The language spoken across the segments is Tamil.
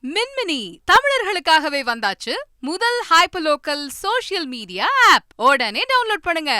மின்மினி தமிழர்களுக்காகவே வந்தாச்சு முதல் ஹைப்பர்லோக்கல் சோஷியல் மீடியா ஆப். உடனே டவுன்லோட் பண்ணுங்க.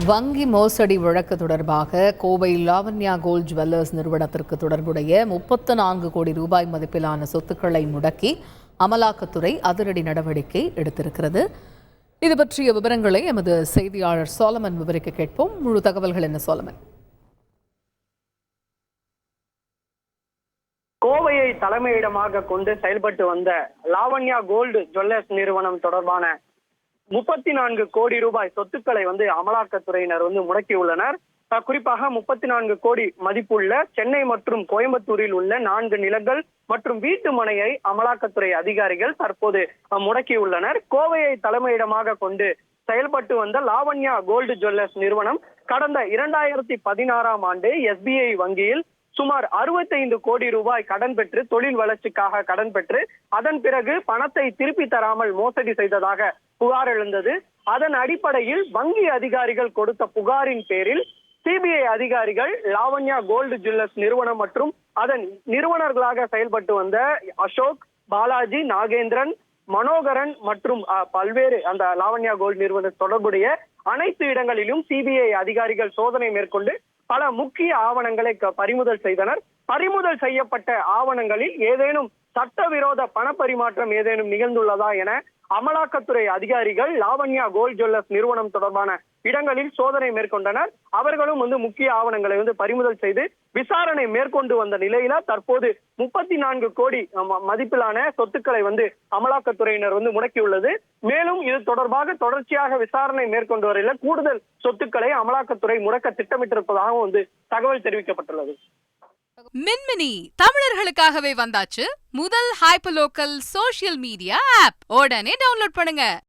வங்கி மோசடி வழக்கு தொடர்பாக கோவை லாவண்யா கோல்ட் ஜுவல்லர்ஸ் நிறுவனத்திற்கு தொடர்புடைய 34 கோடி ரூபாய் மதிப்பிலான சொத்துக்களை முடக்கி அமலாக்கத்துறை அதிரடி நடவடிக்கை எடுத்திருக்கிறது. இது பற்றிய விவரங்களை எமது செய்தியாளர் சோலமன் விவரிக்க கேட்போம். முழு தகவல்கள் என்ன சோலமன்? கோவையை தலைமையிடமாக கொண்டு செயல்பட்டு வந்த லாவண்யா கோல்டு ஜுவல்லர்ஸ் நிறுவனம் தொடர்பான 34 கோடி ரூபாய் சொத்துக்களை அமலாக்கத்துறையினர் முடக்கியுள்ளனர். குறிப்பாக 34 கோடி மதிப்புள்ள சென்னை மற்றும் கோயம்புத்தூரில் உள்ள 4 நிலங்கள் மற்றும் வீட்டு மனையை அமலாக்கத்துறை அதிகாரிகள் தற்போது முடக்கியுள்ளனர். கோவையை தலைமையிடமாக கொண்டு செயல்பட்டு வந்த லாவண்யா கோல்டு ஜுவல்லர்ஸ் நிறுவனம் கடந்த 2016ஆம் ஆண்டு SBI வங்கியில் சுமார் 65 கோடி ரூபாய் கடன் பெற்று தொழில் வளர்ச்சிக்காக கடன் பெற்று அதன் பிறகு பணத்தை திருப்பி தராமல் மோசடி செய்ததாக புகார் எழுந்தது. அதன் அடிப்படையில் வங்கி அதிகாரிகள் கொடுத்த புகாரின் பேரில் CBI அதிகாரிகள் லாவண்யா கோல்டு ஜுவல்லர்ஸ் நிறுவனம் மற்றும் அதன் நிறுவனர்களாக செயல்பட்டு வந்த அசோக், பாலாஜி, நாகேந்திரன், மனோகரன் மற்றும் பல்வேறு அந்த லாவண்யா கோல்டு நிறுவன தொடர்புடைய அனைத்து இடங்களிலும் CBI அதிகாரிகள் சோதனை மேற்கொண்டு பல முக்கிய ஆவணங்களை பறிமுதல் செய்தனர். பறிமுதல் செய்யப்பட்ட ஆவணங்களில் ஏதேனும் சட்டவிரோத பணப்பரிமாற்றம் ஏதேனும் நிகழ்ந்துள்ளதா என அமலாக்கத்துறை அதிகாரிகள் லாவண்யா கோல்ட் ஜுவல்லர்ஸ் நிறுவனம் தொடர்பான இடங்களில் சோதனை மேற்கொண்டனர். அவர்களும் முக்கிய ஆவணங்களை பறிமுதல் செய்து விசாரணை மேற்கொண்டு வந்த நிலையில தற்போது 34 கோடி மதிப்பிலான சொத்துக்களை அமலாக்கத்துறையினர் முடக்கியுள்ளது. மேலும் இது தொடர்பாக தொடர்ச்சியாக விசாரணை மேற்கொண்டு வரையில் கூடுதல் சொத்துக்களை அமலாக்கத்துறை முடக்க திட்டமிட்டிருப்பதாகவும் தகவல் தெரிவிக்கப்பட்டுள்ளது. மின்மினி தமிழர்களுக்காகவே வந்தாச்சு முதல் ஹைப்பர்லோக்கல் சோஷியல் மீடியா ஆப். உடனே டவுன்லோட் பண்ணுங்க.